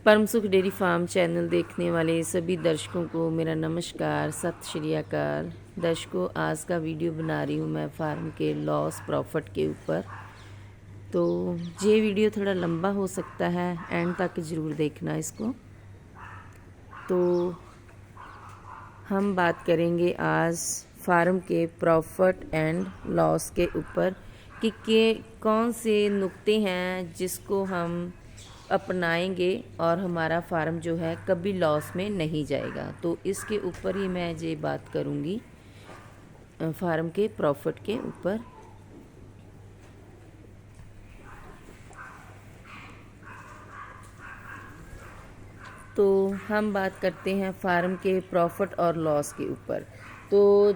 परम सुख dairy farm channel देखने वाले सभी दर्शकों को मेरा नमस्कार, सत श्री अकाल। दर्शकों, आज का वीडियो बना रही हूँ मैं फार्म के लॉस प्रॉफिट के ऊपर। तो ये वीडियो थोड़ा लंबा हो सकता है, एंड तक ज़रूर देखना इसको। तो हम बात करेंगे आज फार्म के प्रॉफिट एंड लॉस के ऊपर कि कौन से नुक्ते हैं जिसको हम अपनाएंगे और हमारा फार्म जो है कभी लॉस में नहीं जाएगा। तो इसके ऊपर ही मैं ये बात करूँगी, फार्म के प्रॉफिट के ऊपर। तो हम बात करते हैं फार्म के प्रॉफिट और लॉस के ऊपर। तो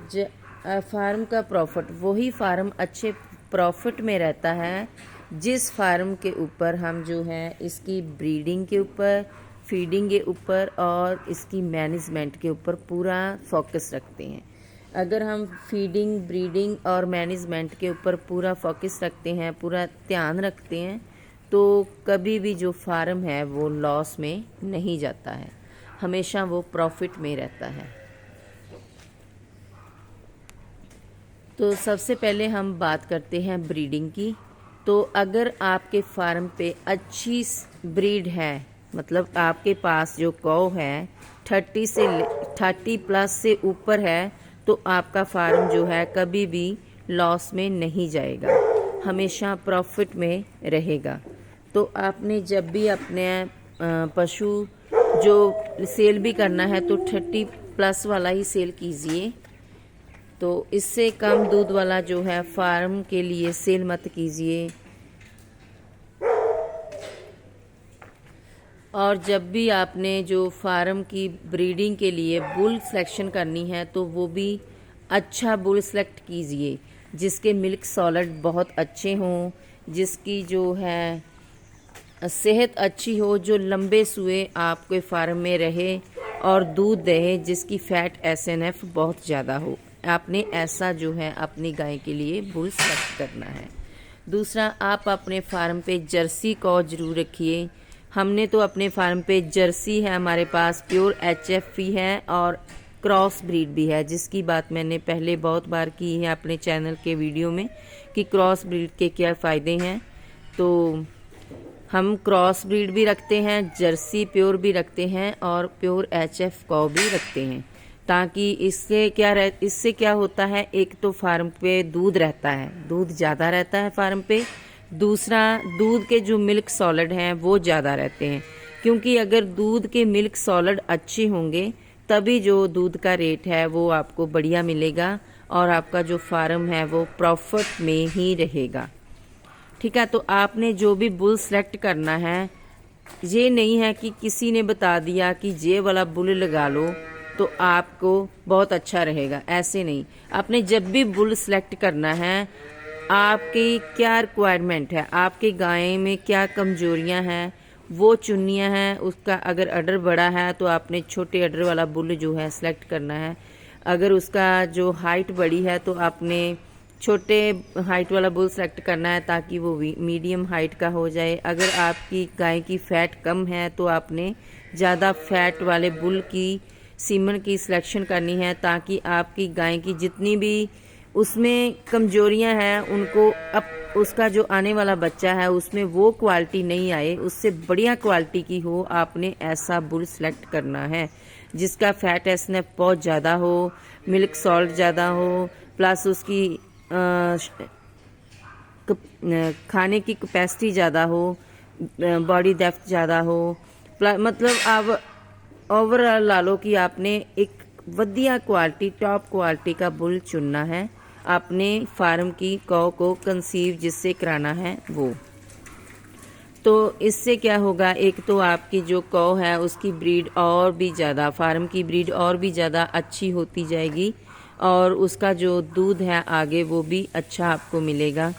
फार्म का प्रॉफिट, वही फार्म अच्छे प्रॉफिट में रहता है जिस फार्म के ऊपर हम जो है इसकी ब्रीडिंग के ऊपर, फीडिंग के ऊपर और इसकी मैनेजमेंट के ऊपर पूरा फोकस रखते हैं। अगर हम फीडिंग, ब्रीडिंग और मैनेजमेंट के ऊपर पूरा फोकस रखते हैं, पूरा ध्यान रखते हैं, तो कभी भी जो फार्म है वो लॉस में नहीं जाता है, हमेशा वो प्रॉफिट में रहता है। तो सबसे पहले हम बात करते हैं ब्रीडिंग की। तो अगर आपके फार्म पे अच्छी ब्रीड है, मतलब आपके पास जो कौ है 30 प्लस से ऊपर है, तो आपका फार्म जो है कभी भी लॉस में नहीं जाएगा, हमेशा प्रॉफिट में रहेगा। तो आपने जब भी अपने पशु जो सेल भी करना है तो 30 प्लस वाला ही सेल कीजिए। तो इससे कम दूध वाला जो है फार्म के लिए सेल मत कीजिए। और जब भी आपने जो फार्म की ब्रीडिंग के लिए बुल सिलेक्शन करनी है तो वो भी अच्छा बुल सेलेक्ट कीजिए जिसके मिल्क सॉलिड बहुत अच्छे हों, जिसकी जो है सेहत अच्छी हो, जो लंबे सुए आपके फार्म में रहे और दूध दे, जिसकी फैट SNF बहुत ज़्यादा हो। आपने ऐसा जो है अपनी गाय के लिए बुल सेलेक्ट करना है। दूसरा, आप अपने फार्म पे जर्सी कौ जरूर रखिए। हमने तो अपने फार्म पे जर्सी है, हमारे पास प्योर HF भी है और क्रॉस ब्रीड भी है, जिसकी बात मैंने पहले बहुत बार की है अपने चैनल के वीडियो में कि क्रॉस ब्रीड के क्या फ़ायदे हैं। तो हम क्रॉस ब्रीड भी रखते हैं, जर्सी प्योर भी रखते हैं और प्योर HF कौ भी रखते हैं, ताकि इससे क्या होता है, एक तो फार्म पे दूध रहता है, दूध ज़्यादा रहता है फार्म पे। दूसरा, दूध के जो मिल्क सॉलिड हैं वो ज़्यादा रहते हैं, क्योंकि अगर दूध के मिल्क सॉलिड अच्छे होंगे तभी जो दूध का रेट है वो आपको बढ़िया मिलेगा और आपका जो फार्म है वो प्रॉफिट में ही रहेगा। ठीक है। तो आपने जो भी बुल सेलेक्ट करना है, ये नहीं है कि किसी ने बता दिया कि ये वाला बुल लगा लो तो आपको बहुत अच्छा रहेगा, ऐसे नहीं। आपने जब भी बुल सेलेक्ट करना है, आपकी क्या रिक्वायरमेंट है, आपके गाय में क्या कमजोरियां हैं वो चुनियां हैं। उसका अगर अडर बड़ा है तो आपने छोटे अडर वाला बुल जो है सेलेक्ट करना है। अगर उसका जो हाइट बड़ी है तो आपने छोटे हाइट वाला बुल सेलेक्ट करना है ताकि वो मीडियम हाइट का हो जाए। अगर आपकी गाय की फ़ैट कम है तो आपने ज़्यादा फैट वाले बुल की सीमन की सिलेक्शन करनी है, ताकि आपकी गाय की जितनी भी उसमें कमजोरियां हैं उनको अब उसका जो आने वाला बच्चा है उसमें वो क्वालिटी नहीं आए, उससे बढ़िया क्वालिटी की हो। आपने ऐसा बुल सेलेक्ट करना है जिसका फैट SNF बहुत ज़्यादा हो, मिल्क सॉल्ट ज़्यादा हो, प्लस उसकी खाने की कैपेसिटी ज़्यादा हो, बॉडी डेप्थ ज़्यादा हो। मतलब आप ओवरऑल ला लो कि आपने एक वधिया क्वालिटी, टॉप क्वालिटी का बुल चुनना है अपने फार्म की कौ को कंसीव जिससे कराना है वो। तो इससे क्या होगा, एक तो आपकी जो कौ है उसकी ब्रीड और भी ज़्यादा, फार्म की ब्रीड और भी ज़्यादा अच्छी होती जाएगी और उसका जो दूध है आगे वो भी अच्छा आपको मिलेगा।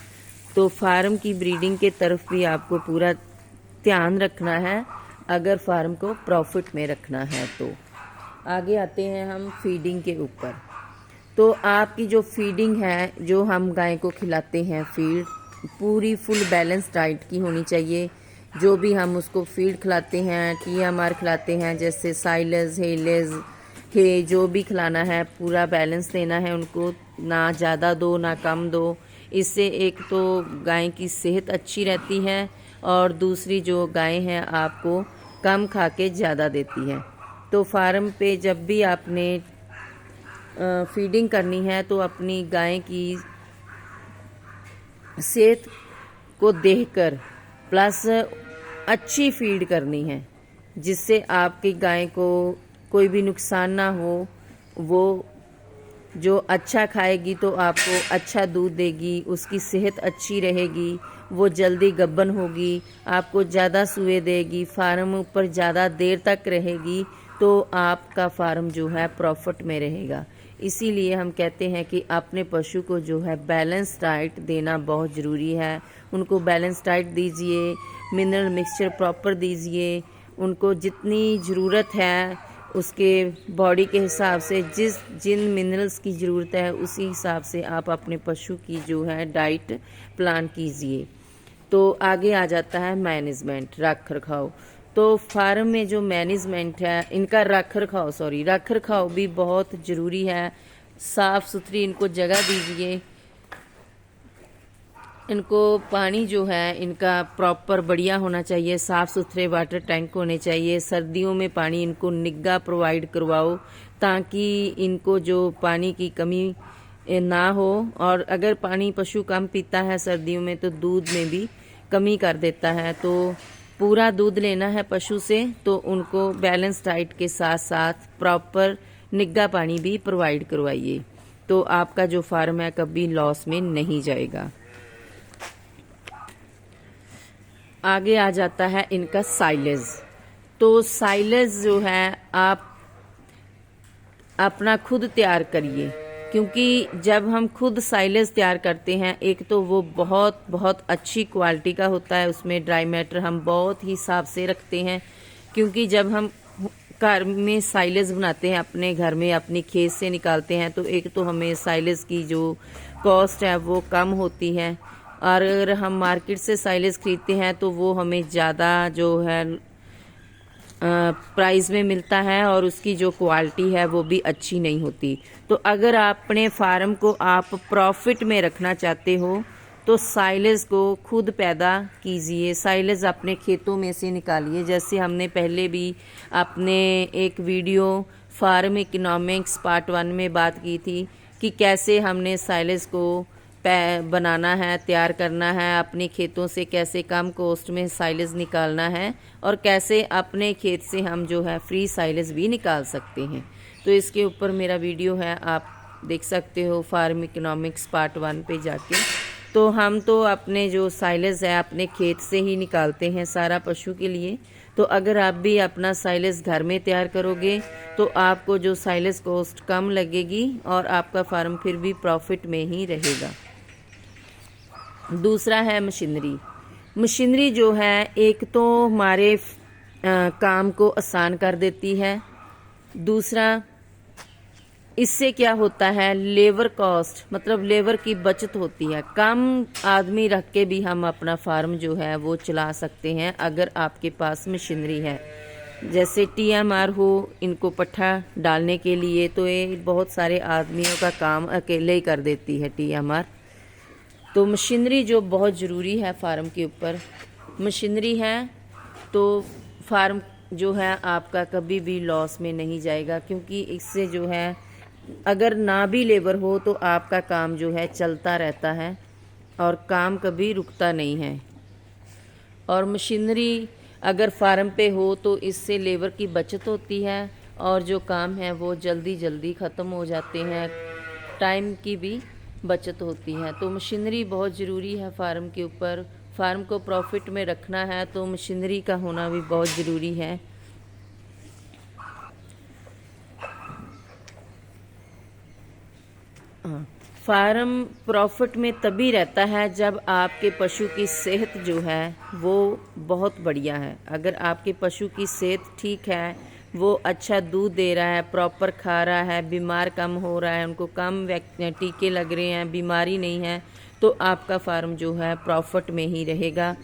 तो फार्म की ब्रीडिंग के तरफ भी आपको पूरा ध्यान रखना है अगर फार्म को प्रॉफिट में रखना है। तो आगे आते हैं हम फीडिंग के ऊपर। तो आपकी जो फीडिंग है, जो हम गाय को खिलाते हैं फीड, पूरी फुल बैलेंस डाइट की होनी चाहिए। जो भी हम उसको फीड खिलाते हैं, TMR खिलाते हैं, जैसे साइलेज, हेलेज, हे, जो भी खिलाना है पूरा बैलेंस देना है उनको, ना ज़्यादा दो ना कम दो। इससे एक तो गाय की सेहत अच्छी रहती है और दूसरी जो गाय हैं आपको कम खा के ज़्यादा देती है। तो फार्म पे जब भी आपने फीडिंग करनी है तो अपनी गाय की सेहत को देखकर प्लस अच्छी फीड करनी है, जिससे आपकी गाय को कोई भी नुकसान ना हो। वो जो अच्छा खाएगी तो आपको अच्छा दूध देगी, उसकी सेहत अच्छी रहेगी, वो जल्दी गब्बन होगी, आपको ज़्यादा सुए देगी, फार्म ऊपर ज़्यादा देर तक रहेगी, तो आपका फार्म जो है प्रॉफिट में रहेगा। इसीलिए हम कहते हैं कि अपने पशु को जो है बैलेंस डाइट देना बहुत ज़रूरी है। उनको बैलेंस डाइट दीजिए, मिनरल मिक्सचर प्रॉपर दीजिए, उनको जितनी ज़रूरत है उसके बॉडी के हिसाब से जिन मिनरल्स की ज़रूरत है उसी हिसाब से आप अपने पशु की जो है डाइट प्लान कीजिए। तो आगे आ जाता है मैनेजमेंट, रख रखाव। तो फार्म में जो मैनेजमेंट है इनका रख रखाव भी बहुत ज़रूरी है। साफ़ सुथरी इनको जगह दीजिए, इनको पानी जो है इनका प्रॉपर बढ़िया होना चाहिए, साफ़ सुथरे वाटर टैंक होने चाहिए। सर्दियों में पानी इनको निग्गा प्रोवाइड करवाओ ताकि इनको जो पानी की कमी ना हो। और अगर पानी पशु कम पीता है सर्दियों में तो दूध में भी कमी कर देता है। तो पूरा दूध लेना है पशु से तो उनको बैलेंस डाइट के साथ साथ प्रॉपर निग्गा पानी भी प्रोवाइड करवाइए, तो आपका जो फार्म है कभी लॉस में नहीं जाएगा। आगे आ जाता है इनका साइलेज। तो साइलेज जो है आप अपना खुद तैयार करिए, क्योंकि जब हम खुद साइलेज तैयार करते हैं एक तो वो बहुत बहुत अच्छी क्वालिटी का होता है, उसमें ड्राई मैटर हम बहुत ही हिसाब से रखते हैं। क्योंकि जब हम घर में साइलेज बनाते हैं, अपने घर में अपनी खेत से निकालते हैं, तो एक तो हमें साइलेज की जो कॉस्ट है वो कम होती है, और अगर हम मार्केट से साइलेज खरीदते हैं तो वो हमें ज़्यादा जो है प्राइस में मिलता है और उसकी जो क्वालिटी है वो भी अच्छी नहीं होती। तो अगर अपने फार्म को आप प्रॉफिट में रखना चाहते हो तो साइलेज को खुद पैदा कीजिए, साइलेज अपने खेतों में से निकालिए। जैसे हमने पहले भी अपने एक वीडियो फार्म इकोनॉमिक्स पार्ट 1 में बात की थी कि कैसे हमने साइलेज को बनाना है, तैयार करना है, अपने खेतों से कैसे कम कॉस्ट में साइलेज निकालना है और कैसे अपने खेत से हम जो है फ्री साइलेज भी निकाल सकते हैं। तो इसके ऊपर मेरा वीडियो है, आप देख सकते हो फार्म इकोनॉमिक्स पार्ट 1 पे जाके। तो हम तो अपने जो साइलेज है अपने खेत से ही निकालते हैं सारा पशु के लिए। तो अगर आप भी अपना साइलेज घर में तैयार करोगे तो आपको जो साइलेज कॉस्ट कम लगेगी और आपका फार्म फिर भी प्रॉफिट में ही रहेगा। दूसरा है मशीनरी। मशीनरी जो है एक तो हमारे काम को आसान कर देती है, दूसरा इससे क्या होता है लेबर कॉस्ट मतलब लेबर की बचत होती है। कम आदमी रख के भी हम अपना फार्म जो है वो चला सकते हैं अगर आपके पास मशीनरी है। जैसे TMR हो, इनको पट्ठा डालने के लिए तो ये बहुत सारे आदमियों का काम अकेले ही कर देती है TMR। तो मशीनरी जो बहुत ज़रूरी है फार्म के ऊपर, मशीनरी है तो फार्म जो है आपका कभी भी लॉस में नहीं जाएगा, क्योंकि इससे जो है अगर ना भी लेबर हो तो आपका काम जो है चलता रहता है और काम कभी रुकता नहीं है। और मशीनरी अगर फार्म पे हो तो इससे लेबर की बचत होती है और जो काम है वो जल्दी जल्दी ख़त्म हो जाते हैं, टाइम की भी बचत होती है। तो मशीनरी बहुत ज़रूरी है फार्म के ऊपर। फार्म को प्रॉफिट में रखना है तो मशीनरी का होना भी बहुत ज़रूरी है। फार्म प्रॉफिट में तभी रहता है जब आपके पशु की सेहत जो है वो बहुत बढ़िया है। अगर आपके पशु की सेहत ठीक है, वो अच्छा दूध दे रहा है, प्रॉपर खा रहा है, बीमार कम हो रहा है, उनको कम टीके लग रहे हैं, बीमारी नहीं है, तो आपका फार्म जो है प्रॉफिट में ही रहेगा।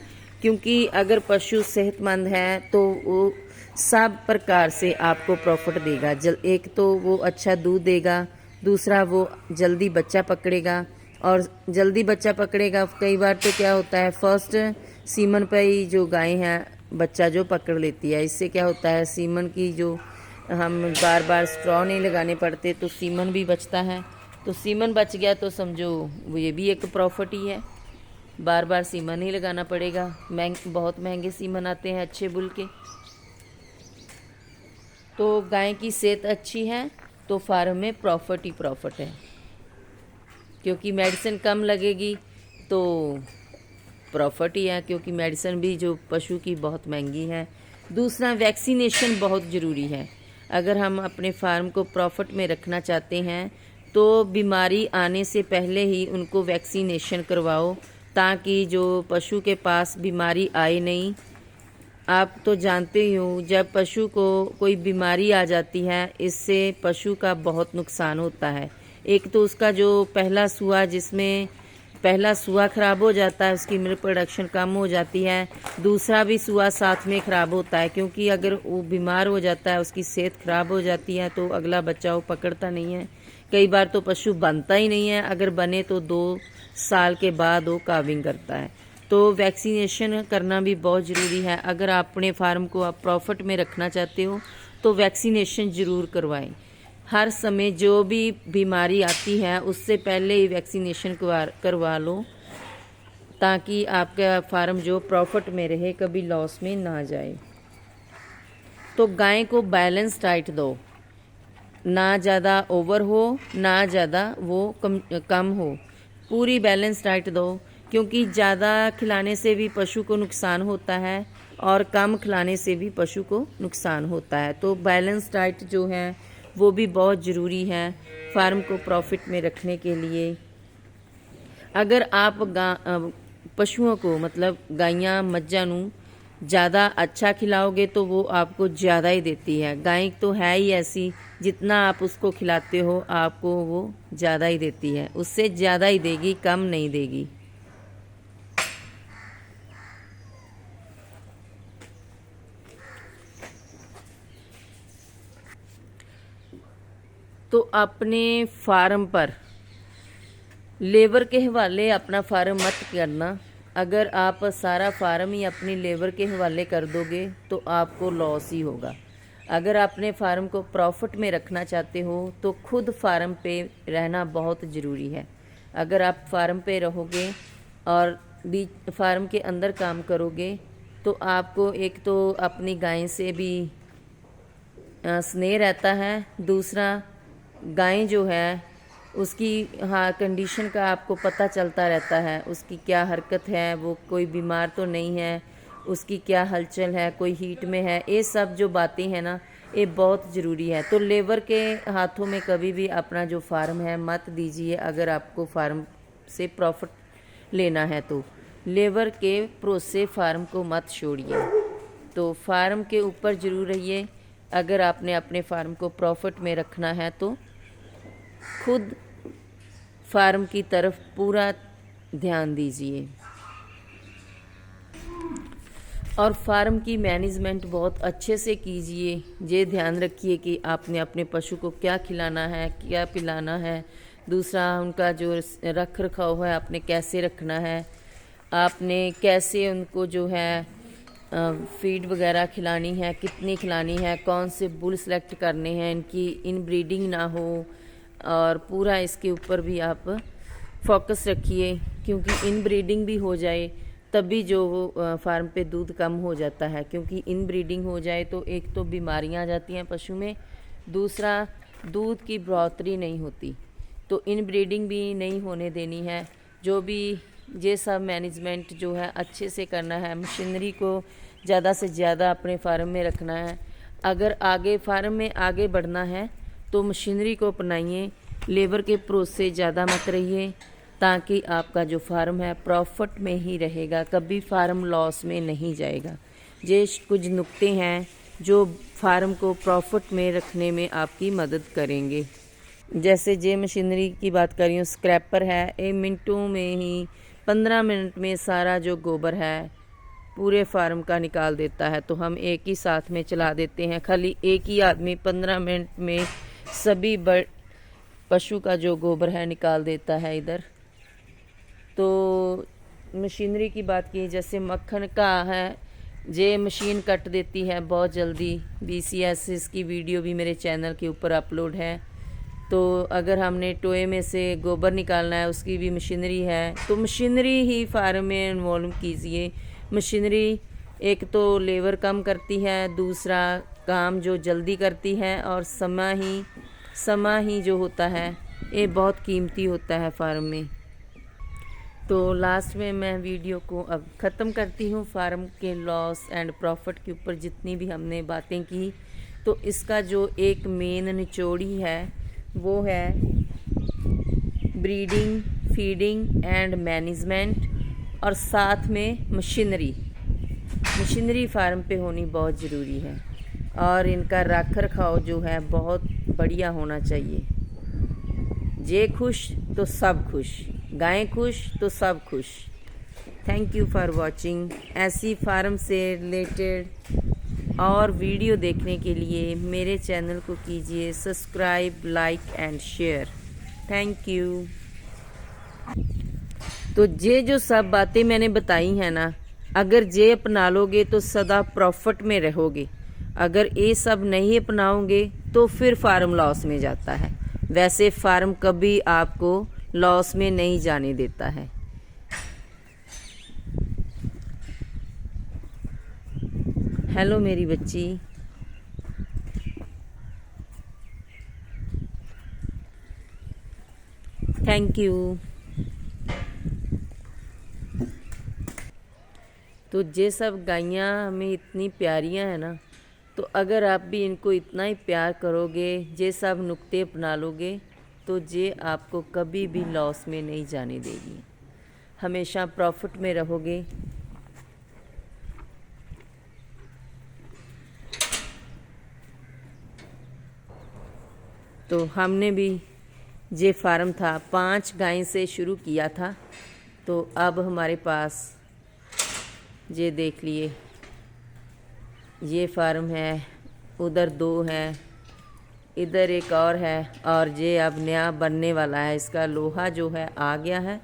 क्योंकि अगर पशु सेहतमंद है तो वो सब प्रकार से आपको प्रॉफिट देगा। एक तो वो अच्छा दूध देगा, दूसरा वो जल्दी बच्चा पकड़ेगा, और जल्दी बच्चा पकड़ेगा। कई बार तो क्या होता है, फर्स्ट सीमन पर ही जो गाय है बच्चा जो पकड़ लेती है। इससे क्या होता है, सीमन की जो हम बार बार स्ट्रॉ नहीं लगाने पड़ते तो सीमन भी बचता है। तो सीमन बच गया तो समझो वो ये भी एक प्रॉफिट ही है, बार बार सीमन नहीं लगाना पड़ेगा। बहुत महंगे सीमन आते हैं अच्छे बुल के। तो गाय की सेहत अच्छी है तो फार्म में प्रॉफिट ही प्रॉफिट है, क्योंकि मेडिसिन कम लगेगी तो प्रॉफिट ही है, क्योंकि मेडिसिन भी जो पशु की बहुत महंगी है। दूसरा, वैक्सीनेशन बहुत ज़रूरी है। अगर हम अपने फार्म को प्रॉफिट में रखना चाहते हैं तो बीमारी आने से पहले ही उनको वैक्सीनेशन करवाओ, ताकि जो पशु के पास बीमारी आए नहीं। आप तो जानते ही हो, जब पशु को कोई बीमारी आ जाती है इससे पशु का बहुत नुकसान होता है। एक तो उसका जो पहला सुआ, जिसमें पहला सुआ ख़राब हो जाता है, उसकी मिल्क प्रोडक्शन कम हो जाती है। दूसरा भी सुआ साथ में ख़राब होता है, क्योंकि अगर वो बीमार हो जाता है, उसकी सेहत ख़राब हो जाती है तो अगला बच्चा वो पकड़ता नहीं है। कई बार तो पशु बनता ही नहीं है, अगर बने तो 2 साल के बाद वो काविंग करता है। तो वैक्सीनेशन करना भी बहुत ज़रूरी है। अगर आप अपने फार्म को आप प्रॉफिट में रखना चाहते हो तो वैक्सीनेशन ज़रूर करवाएं। हर समय जो भी बीमारी आती है उससे पहले ही वैक्सीनेशन करवा लो, ताकि आपका फार्म जो प्रॉफिट में रहे, कभी लॉस में ना जाए। तो गाय को बैलेंस डाइट दो, ना ज़्यादा ओवर हो ना ज़्यादा वो कम हो, पूरी बैलेंस डाइट दो। क्योंकि ज़्यादा खिलाने से भी पशु को नुकसान होता है और कम खिलाने से भी पशु को नुकसान होता है। तो बैलेंस डाइट जो है वो भी बहुत ज़रूरी है फार्म को प्रॉफिट में रखने के लिए। अगर आप पशुओं को, मतलब गायें मज्झां नूं ज़्यादा अच्छा खिलाओगे तो वो आपको ज़्यादा ही देती है। गाय तो है ही ऐसी, जितना आप उसको खिलाते हो आपको वो ज़्यादा ही देती है, उससे ज़्यादा ही देगी, कम नहीं देगी। तो अपने फार्म पर लेबर के हवाले अपना फार्म मत करना। अगर आप सारा फार्म ही अपनी लेबर के हवाले कर दोगे तो आपको लॉस ही होगा। अगर अपने फार्म को प्रॉफिट में रखना चाहते हो तो खुद फार्म पे रहना बहुत ज़रूरी है। अगर आप फार्म पे रहोगे और बीच फार्म के अंदर काम करोगे तो आपको एक तो अपनी गाय से भी स्नेह रहता है, दूसरा गाय जो है उसकी कंडीशन का आपको पता चलता रहता है, उसकी क्या हरकत है, वो कोई बीमार तो नहीं है, उसकी क्या हलचल है, कोई हीट में है। ये सब जो बातें हैं ना, ये बहुत ज़रूरी है। तो लेबर के हाथों में कभी भी अपना जो फार्म है मत दीजिए। अगर आपको फार्म से प्रॉफिट लेना है तो लेबर के भरोसे फार्म को मत छोड़िए। तो फार्म के ऊपर ज़रूर रहिए। अगर आपने अपने फार्म को प्रॉफिट में रखना है तो खुद फार्म की तरफ पूरा ध्यान दीजिए और फार्म की मैनेजमेंट बहुत अच्छे से कीजिए। ये ध्यान रखिए कि आपने अपने पशु को क्या खिलाना है, क्या पिलाना है। दूसरा, उनका जो रख रखाव है आपने कैसे रखना है, आपने कैसे उनको जो है फीड वगैरह खिलानी है, कितनी खिलानी है, कौन से बुल सेलेक्ट करने हैं, इनकी इन ब्रीडिंग ना हो, और पूरा इसके ऊपर भी आप फोकस रखिए। क्योंकि इन ब्रीडिंग भी हो जाए तभी जो वो फार्म पे दूध कम हो जाता है। क्योंकि इन ब्रीडिंग हो जाए तो एक तो बीमारियां आ जाती हैं पशु में, दूसरा दूध की बढ़ोतरी नहीं होती। तो इन ब्रीडिंग भी नहीं होने देनी है। जो भी ये सब मैनेजमेंट जो है अच्छे से करना है। मशीनरी को ज़्यादा से ज़्यादा अपने फार्म में रखना है। अगर आगे फार्म में आगे बढ़ना है तो मशीनरी को अपनाइए, लेबर के भरोसे ज़्यादा मत रहिए, ताकि आपका जो फार्म है प्रॉफिट में ही रहेगा, कभी फार्म लॉस में नहीं जाएगा। ये कुछ नुक्ते हैं जो फार्म को प्रॉफिट में रखने में आपकी मदद करेंगे। जैसे जे मशीनरी की बात कर रही हूँ, स्क्रैपर है, ये मिनटों में ही 15 मिनट में सारा जो गोबर है पूरे फार्म का निकाल देता है। तो हम एक ही साथ में चला देते हैं, खाली एक ही आदमी 15 मिनट में सभी पशु का जो गोबर है निकाल देता है इधर। तो मशीनरी की बात की, जैसे मक्खन का है, ये मशीन कट देती है बहुत जल्दी। BCS इसकी वीडियो भी मेरे चैनल के ऊपर अपलोड है। तो अगर हमने टोए में से गोबर निकालना है, उसकी भी मशीनरी है। तो मशीनरी ही फार्म में इन्वॉल्व कीजिए। मशीनरी एक तो लेबर कम करती है, दूसरा काम जो जल्दी करती है, और समय ही जो होता है ये बहुत कीमती होता है फार्म में। तो लास्ट में मैं वीडियो को अब ख़त्म करती हूँ। फार्म के लॉस एंड प्रॉफिट के ऊपर जितनी भी हमने बातें की, तो इसका जो एक मेन निचोड़ी है वो है ब्रीडिंग, फीडिंग एंड मैनेजमेंट, और साथ में मशीनरी फार्म पे होनी बहुत ज़रूरी है। और इनका रख रखाव जो है बहुत बढ़िया होना चाहिए। जे खुश तो सब खुश, गायें खुश तो सब खुश। Thank you for watching. ऐसी फार्म से रिलेटेड और वीडियो देखने के लिए मेरे चैनल को कीजिए subscribe, like and share. Thank you. तो ये जो सब बातें मैंने बताई हैं ना, अगर ये अपना लोगे तो सदा प्रॉफिट में रहोगे। अगर ये सब नहीं अपनाओगे तो फिर फार्म लॉस में जाता है। वैसे फार्म कभी आपको लॉस में नहीं जाने देता है। हेलो मेरी बच्ची। Thank you. तो ये सब गायें हमें इतनी प्यारियां हैं ना, तो अगर आप भी इनको इतना ही प्यार करोगे, ये सब नुक्ते अपना लोगे, तो ये आपको कभी भी लॉस में नहीं जाने देगी, हमेशा प्रॉफिट में रहोगे। तो हमने भी ये फार्म था 5 गाय से शुरू किया था। तो अब हमारे पास ये देख लिए, ये फार्म है, उधर 2 है, इधर एक और है, और ये अब नया बनने वाला है। इसका लोहा जो है आ गया है,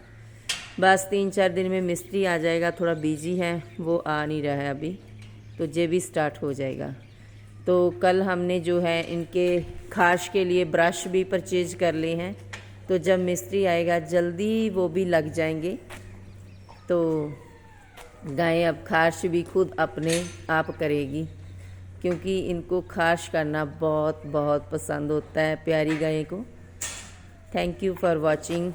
बस 3-4 दिन में मिस्त्री आ जाएगा। थोड़ा बिजी है, वो आ नहीं रहा है अभी, तो ये भी स्टार्ट हो जाएगा। तो कल हमने जो है इनके खाश के लिए ब्रश भी परचेज कर लिए हैं, तो जब मिस्त्री आएगा जल्दी वो भी लग जाएंगे। तो गायें अब खाश भी खुद अपने आप करेगी, क्योंकि इनको खाश करना बहुत बहुत पसंद होता है प्यारी गायें को। Thank you for watching.